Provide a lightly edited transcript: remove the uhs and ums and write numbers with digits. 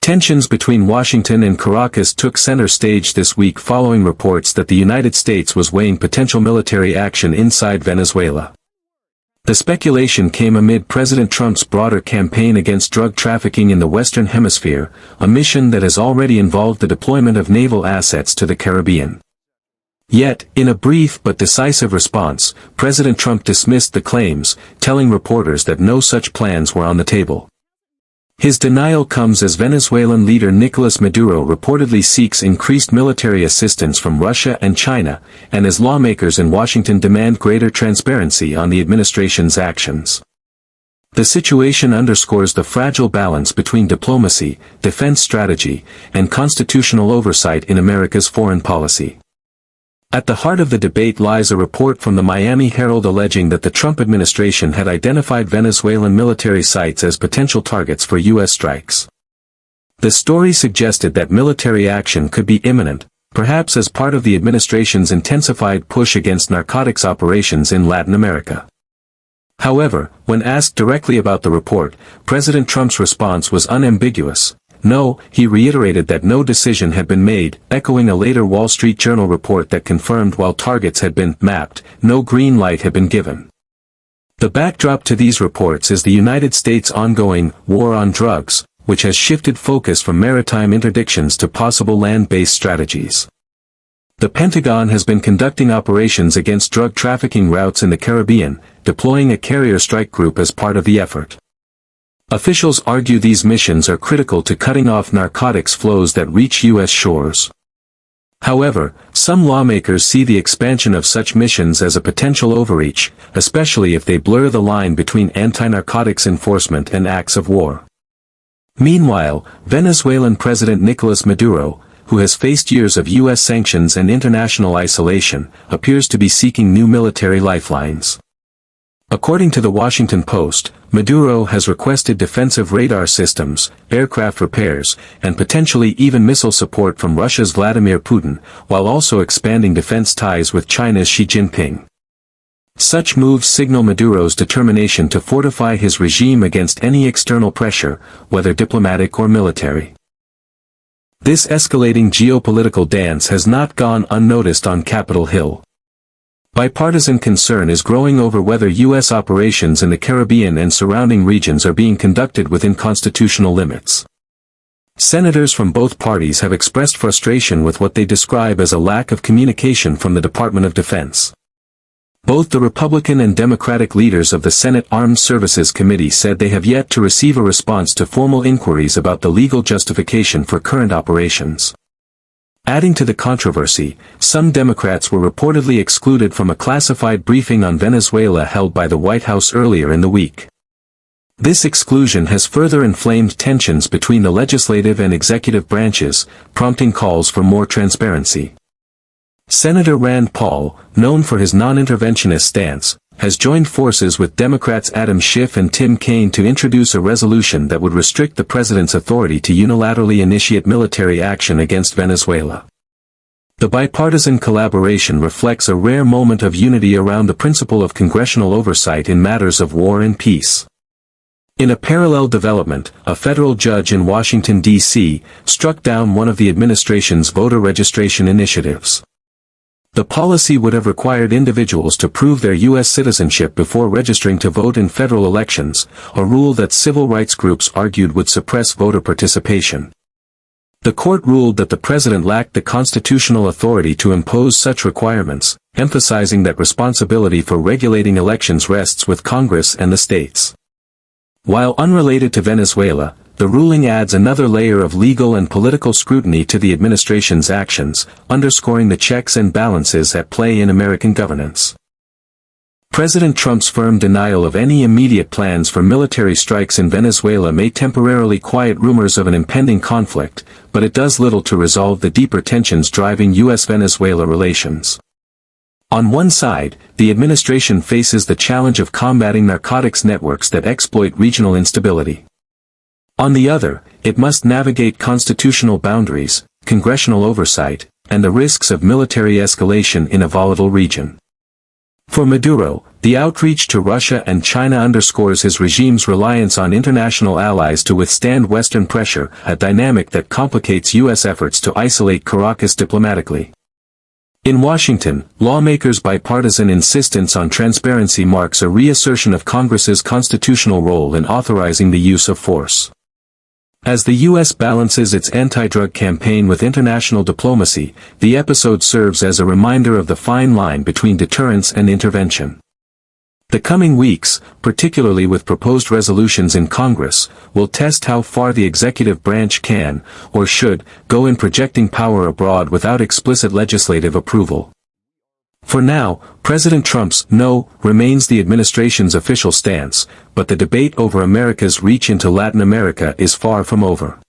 Tensions between Washington and Caracas took center stage this week following reports that the United States was weighing potential military action inside Venezuela. The speculation came amid President Trump's broader campaign against drug trafficking in the Western Hemisphere, a mission that has already involved the deployment of naval assets to the Caribbean. Yet, in a brief but decisive response, President Trump dismissed the claims, telling reporters that no such plans were on the table. His denial comes as Venezuelan leader Nicolás Maduro reportedly seeks increased military assistance from Russia and China, and as lawmakers in Washington demand greater transparency on the administration's actions. The situation underscores the fragile balance between diplomacy, defense strategy, and constitutional oversight in America's foreign policy. At the heart of the debate lies a report from the Miami Herald alleging that the Trump administration had identified Venezuelan military sites as potential targets for U.S. strikes. The story suggested that military action could be imminent, perhaps as part of the administration's intensified push against narcotics operations in Latin America. However, when asked directly about the report, President Trump's response was unambiguous. No, he reiterated that no decision had been made, echoing a later Wall Street Journal report that confirmed while targets had been mapped, no green light had been given. The backdrop to these reports is the United States' ongoing war on drugs, which has shifted focus from maritime interdictions to possible land-based strategies. The Pentagon has been conducting operations against drug trafficking routes in the Caribbean, deploying a carrier strike group as part of the effort. Officials argue these missions are critical to cutting off narcotics flows that reach U.S. shores. However, some lawmakers see the expansion of such missions as a potential overreach, especially if they blur the line between anti-narcotics enforcement and acts of war. Meanwhile, Venezuelan President Nicolás Maduro, who has faced years of U.S. sanctions and international isolation, appears to be seeking new military lifelines. According to the Washington Post, Maduro has requested defensive radar systems, aircraft repairs, and potentially even missile support from Russia's Vladimir Putin, while also expanding defense ties with China's Xi Jinping. Such moves signal Maduro's determination to fortify his regime against any external pressure, whether diplomatic or military. This escalating geopolitical dance has not gone unnoticed on Capitol Hill. Bipartisan concern is growing over whether U.S. operations in the Caribbean and surrounding regions are being conducted within constitutional limits. Senators from both parties have expressed frustration with what they describe as a lack of communication from the Department of Defense. Both the Republican and Democratic leaders of the Senate Armed Services Committee said they have yet to receive a response to formal inquiries about the legal justification for current operations. Adding to the controversy, some Democrats were reportedly excluded from a classified briefing on Venezuela held by the White House earlier in the week. This exclusion has further inflamed tensions between the legislative and executive branches, prompting calls for more transparency. Senator Rand Paul, known for his non-interventionist stance, has joined forces with Democrats Adam Schiff and Tim Kaine to introduce a resolution that would restrict the president's authority to unilaterally initiate military action against Venezuela. The bipartisan collaboration reflects a rare moment of unity around the principle of congressional oversight in matters of war and peace. In a parallel development, a federal judge in Washington, D.C., struck down one of the administration's voter registration initiatives. The policy would have required individuals to prove their U.S. citizenship before registering to vote in federal elections, a rule that civil rights groups argued would suppress voter participation. The court ruled that the president lacked the constitutional authority to impose such requirements, emphasizing that responsibility for regulating elections rests with Congress and the states. While unrelated to Venezuela, the ruling adds another layer of legal and political scrutiny to the administration's actions, underscoring the checks and balances at play in American governance. President Trump's firm denial of any immediate plans for military strikes in Venezuela may temporarily quiet rumors of an impending conflict, but it does little to resolve the deeper tensions driving U.S.-Venezuela relations. On one side, the administration faces the challenge of combating narcotics networks that exploit regional instability. On the other, it must navigate constitutional boundaries, congressional oversight, and the risks of military escalation in a volatile region. For Maduro, the outreach to Russia and China underscores his regime's reliance on international allies to withstand Western pressure, a dynamic that complicates U.S. efforts to isolate Caracas diplomatically. In Washington, lawmakers' bipartisan insistence on transparency marks a reassertion of Congress's constitutional role in authorizing the use of force. As the U.S. balances its anti-drug campaign with international diplomacy, the episode serves as a reminder of the fine line between deterrence and intervention. The coming weeks, particularly with proposed resolutions in Congress, will test how far the executive branch can, or should, go in projecting power abroad without explicit legislative approval. For now, President Trump's "no" remains the administration's official stance, but the debate over America's reach into Latin America is far from over.